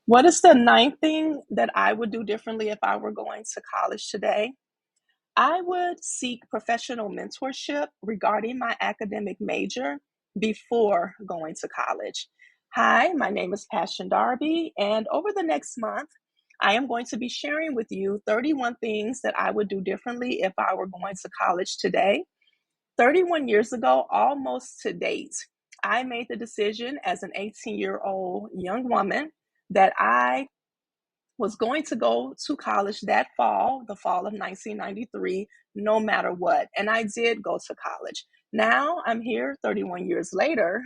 What is the ninth thing that I would do differently if I were going to college today? I would seek professional mentorship regarding my academic major before going to college. Hi, my name is Passion Darby, and over the next month, I am going to be sharing with you 31 things that I would do differently if I were going to college today. 31 years ago, almost to date, I made the decision as an 18-year-old young woman that I was going to go to college that fall, the fall of 1993, no matter what. And I did go to college. Now I'm here 31 years later,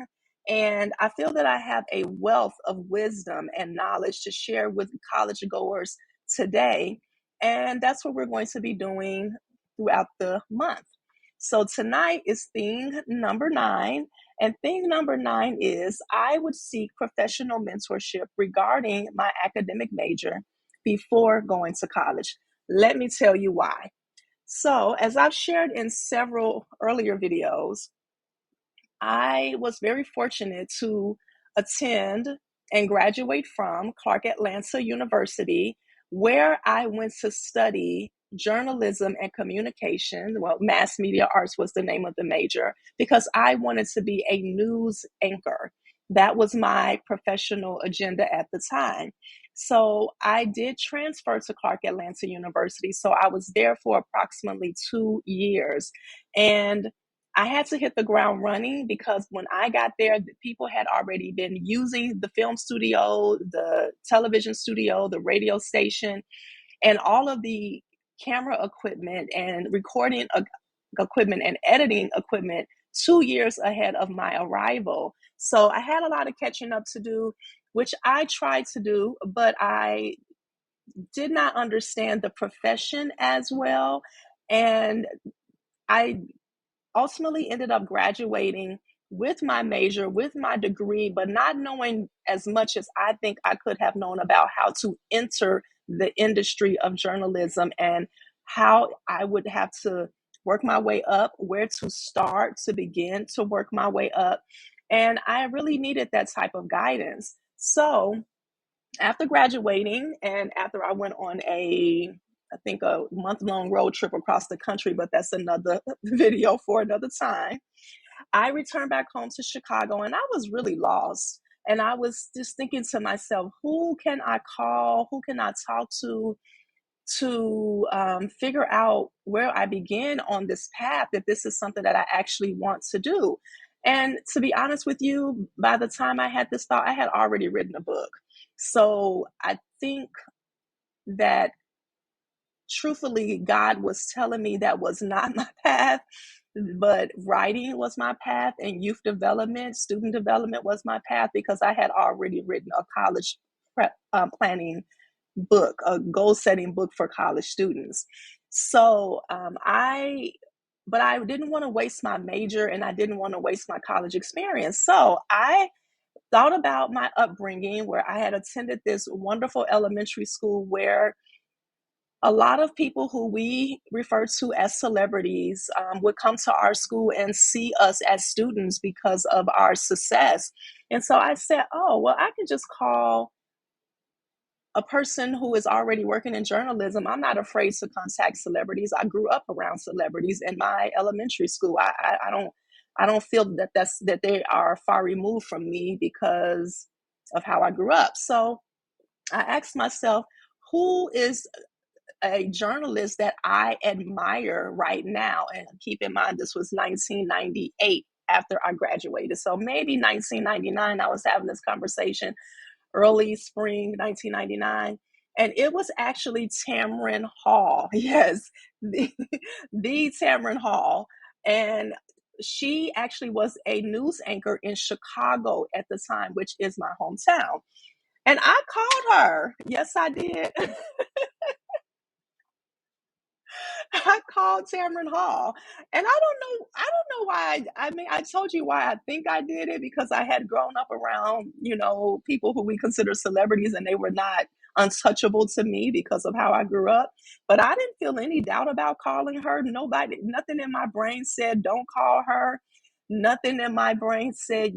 and I feel that I have a wealth of wisdom and knowledge to share with college goers today. And that's what we're going to be doing throughout the month. So tonight is thing number 9. And thing number 9 is I would seek professional mentorship regarding my academic major before going to college. Let me tell you why. So, as I've shared in several earlier videos, I was very fortunate to attend and graduate from Clark Atlanta University, where I went to study journalism and communication. Well, mass media arts was the name of the major because I wanted to be a news anchor. That was my professional agenda at the time. So I did transfer to Clark Atlanta University. So I was there for approximately 2 years. And I had to hit the ground running because when I got there, the people had already been using the film studio, the television studio, the radio station, and all of the camera equipment and recording equipment and editing equipment 2 years ahead of my arrival. So I had a lot of catching up to do, which I tried to do, but I did not understand the profession as well. And I ultimately ended up graduating with my major, with my degree, but not knowing as much as I think I could have known about how to enter the industry of journalism and how I would have to work my way up, where to start to begin to work my way up. And I really needed that type of guidance. So after graduating and after I went on I think a month-long road trip across the country, but that's another video for another time. I returned back home to Chicago and I was really lost. And I was just thinking to myself, who can I call? Who can I talk to figure out where I begin on this path, if this is something that I actually want to do? And to be honest with you, by the time I had this thought, I had already written a book. So I think that truthfully, God was telling me that was not my path, but writing was my path, and youth development, student development was my path because I had already written a college planning book, a goal setting book for college students. So but I didn't want to waste my major and I didn't want to waste my college experience. So I thought about my upbringing where I had attended this wonderful elementary school where a lot of people who we refer to as celebrities would come to our school and see us as students because of our success. And so I said, oh, well, I can just call a person who is already working in journalism. I'm not afraid to contact celebrities. I grew up around celebrities in my elementary school. I don't feel that they are far removed from me because of how I grew up. So I asked myself, who is a journalist that I admire right now? And keep in mind, this was 1998 after I graduated. So maybe 1999, I was having this conversation, early spring 1999. And it was actually Tamron Hall. Yes, the Tamron Hall. And she actually was a news anchor in Chicago at the time, which is my hometown. And I called her. Yes, I did. I called Tamron Hall, and I don't know why. I mean, I told you why I think I did it because I had grown up around, people who we consider celebrities, and they were not untouchable to me because of how I grew up. But I didn't feel any doubt about calling her. Nothing in my brain said don't call her. Nothing in my brain said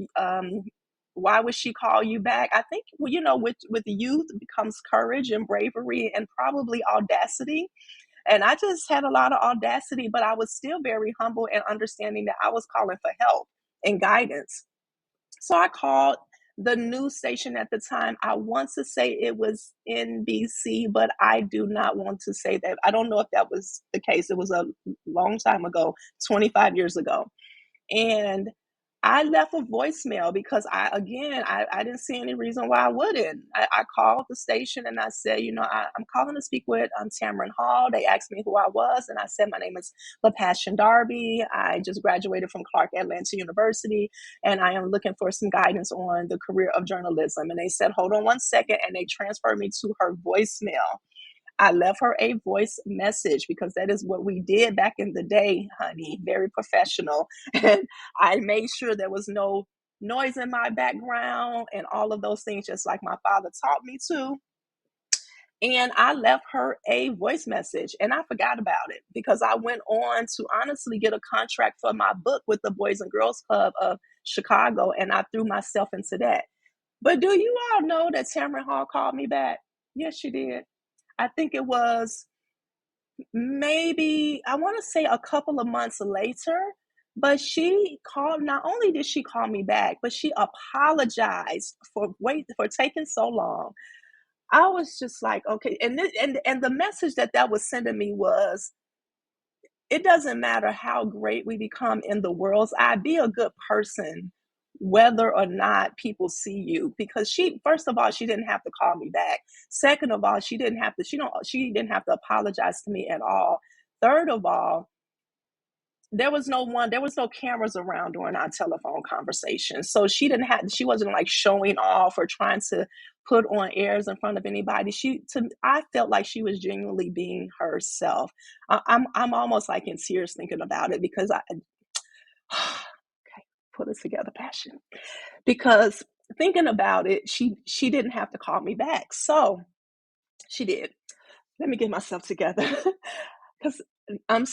why would she call you back? I think, well, with youth becomes courage and bravery and probably audacity. And I just had a lot of audacity, but I was still very humble and understanding that I was calling for help and guidance. So I called the news station at the time. I want to say it was NBC, but I do not want to say that. I don't know if that was the case. It was a long time ago, 25 years ago. And I left a voicemail because I didn't see any reason why I wouldn't. I called the station and I said, I'm calling to speak with Tamron Hall. They asked me who I was, and I said, my name is LaPassion Darby. I just graduated from Clark Atlanta University, and I am looking for some guidance on the career of journalism. And they said, hold on one second, and they transferred me to her voicemail. I left her a voice message because that is what we did back in the day, honey, very professional. And I made sure there was no noise in my background and all of those things, just like my father taught me to. And I left her a voice message and I forgot about it because I went on to honestly get a contract for my book with the Boys and Girls Club of Chicago, and I threw myself into that. But do you all know that Tamron Hall called me back? Yes, she did. I think it was maybe, I want to say a couple of months later, but she called. Not only did she call me back, but she apologized for taking so long. I was just like, okay. And the message that was sending me was, it doesn't matter how great we become in the world's eye, be a good person whether or not people see you. Because she, first of all, she didn't have to call me back. Second of all, she didn't have to apologize to me at all. Third of all, there was no cameras around during our telephone conversation. So she wasn't like showing off or trying to put on airs in front of anybody. I felt like she was genuinely being herself. I'm almost like in tears thinking about it because okay, put it together, passion. Because thinking about it, she didn't have to call me back. So she did. Let me get myself together. Because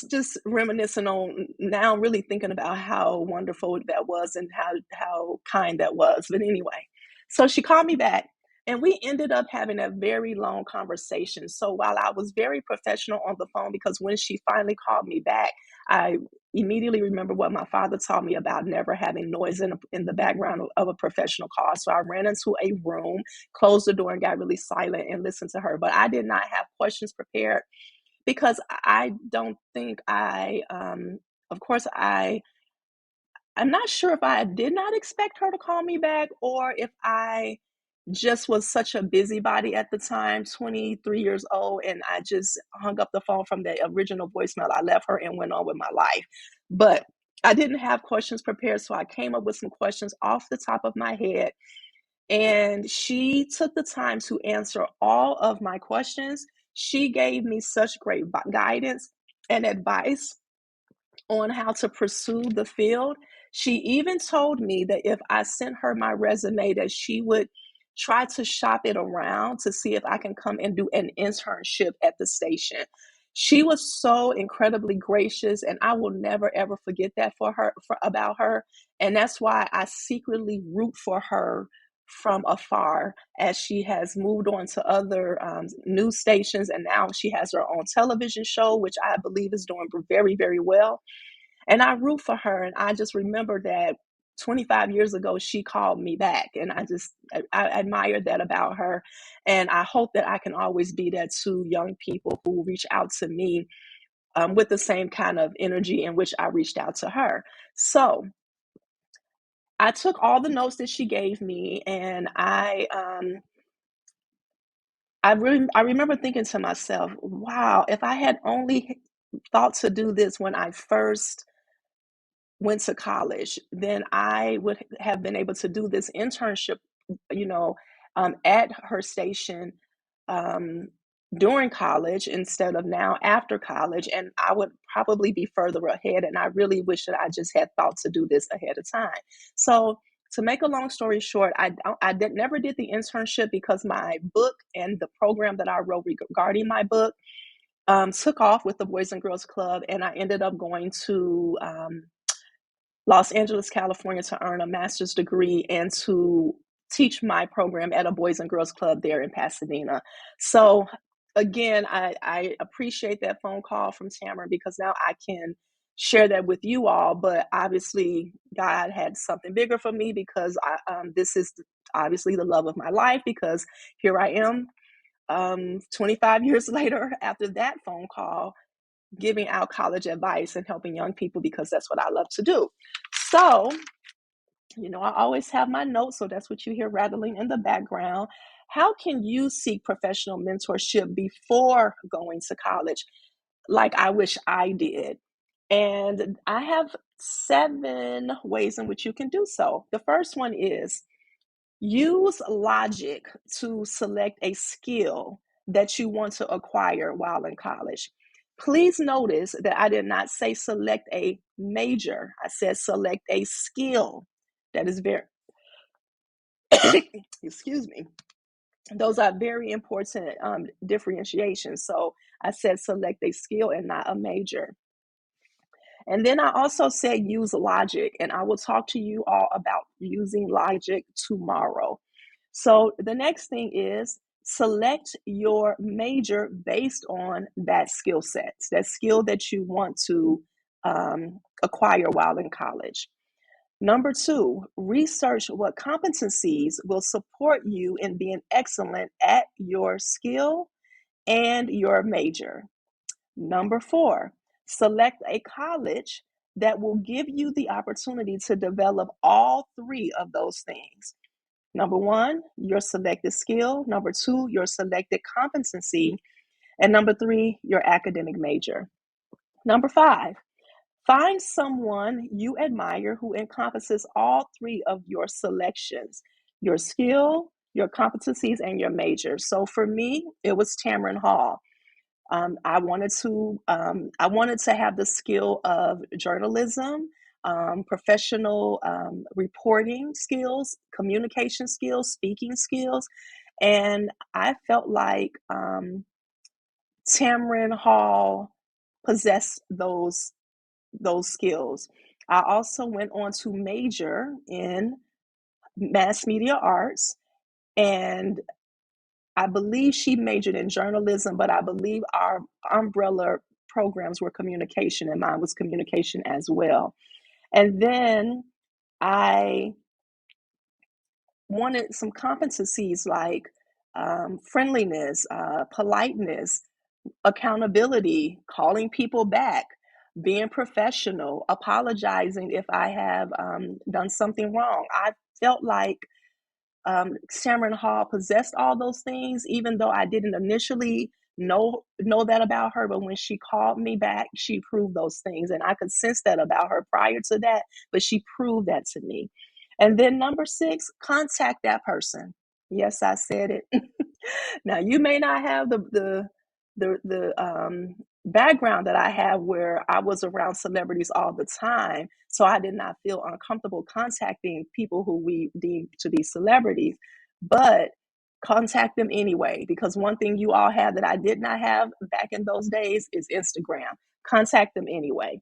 just reminiscing on now, really thinking about how wonderful that was and how kind that was. But anyway, so she called me back, and we ended up having a very long conversation. So while I was very professional on the phone, because when she finally called me back, I immediately remember what my father taught me about never having noise in the background of a professional call. So I ran into a room, closed the door, and got really silent and listened to her. But I did not have questions prepared because I don't think of course, I'm not sure if I did not expect her to call me back or if I just was such a busybody at the time, 23 years old, and I just hung up the phone from the original voicemail I left her and went on with my life. But I didn't have questions prepared, so I came up with some questions off the top of my head, and she took the time to answer all of my questions. She gave me such great guidance and advice on how to pursue the field. She even told me that if I sent her my resume, that she would try to shop it around to see if I can come and do an internship at the station. She was so incredibly gracious, and I will never ever forget that about her. And that's why I secretly root for her from afar as she has moved on to other news stations, and now she has her own television show, which I believe is doing very, very well. And I root for her. And I just remember that 25 years ago, she called me back. And I admire that about her. And I hope that I can always be that to young people who reach out to me with the same kind of energy in which I reached out to her. So I took all the notes that she gave me, and I remember thinking to myself, wow, if I had only thought to do this when I first went to college, then I would have been able to do this internship, you know, at her station um, during college instead of now after college. And I would probably be further ahead. And I really wish that I just had thought to do this ahead of time. So, to make a long story short, never did the internship because my book and the program that I wrote regarding my book took off with the Boys and Girls Club. And I ended up going to Los Angeles, California, to earn a master's degree and to teach my program at a Boys and Girls Club there in Pasadena. So again, I appreciate that phone call from Tamron because now I can share that with you all. But obviously, God had something bigger for me because this is obviously the love of my life because here I am 25 years later after that phone call giving out college advice and helping young people because that's what I love to do. So, I always have my notes, so that's what you hear rattling in the background. How can you seek professional mentorship before going to college, like I wish I did? And I have 7 ways in which you can do so. The first one is use logic to select a skill that you want to acquire while in college. Please notice that I did not say select a major. I said select a skill. That is very, excuse me. Those are very important differentiations. So I said select a skill and not a major. And then I also said use logic, and I will talk to you all about using logic tomorrow. So the next thing is select your major based on that skill set, that skill that you want to acquire while in college. Number 2, research what competencies will support you in being excellent at your skill and your major. Number 4, select a college that will give you the opportunity to develop all 3 of those things. Number 1, your selected skill. Number 2, your selected competency. And number 3, your academic major. Number 5, find someone you admire who encompasses all 3 of your selections, your skill, your competencies, and your major. So for me, it was Tamron Hall. I wanted to have the skill of journalism, professional reporting skills, communication skills, speaking skills, and I felt like Tamron Hall possessed those skills. I also went on to major in mass media arts, and I believe she majored in journalism, but I believe our umbrella programs were communication, and mine was communication as well. And then I wanted some competencies like friendliness, politeness, accountability, calling people back, being professional, apologizing if I have done something wrong. I felt like Tamron Hall possessed all those things, even though I didn't initially know that about her. But when she called me back, she proved those things, and I could sense that about her prior to that. But she proved that to me. And then number 6, contact that person. Yes, I said it. Now you may not have the background that I have where I was around celebrities all the time, so I did not feel uncomfortable contacting people who we deem to be celebrities, but contact them anyway because one thing you all have that I did not have back in those days is Instagram. Contact them anyway.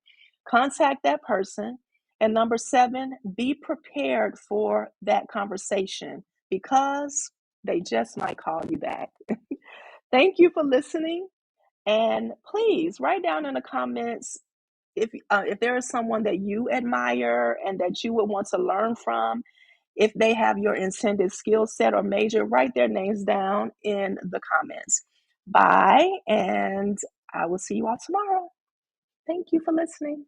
Contact that person. And number 7, be prepared for that conversation because they just might call you back. Thank you for listening. And please write down in the comments if there is someone that you admire and that you would want to learn from. If they have your intended skill set or major, write their names down in the comments. Bye, and I will see you all tomorrow. Thank you for listening.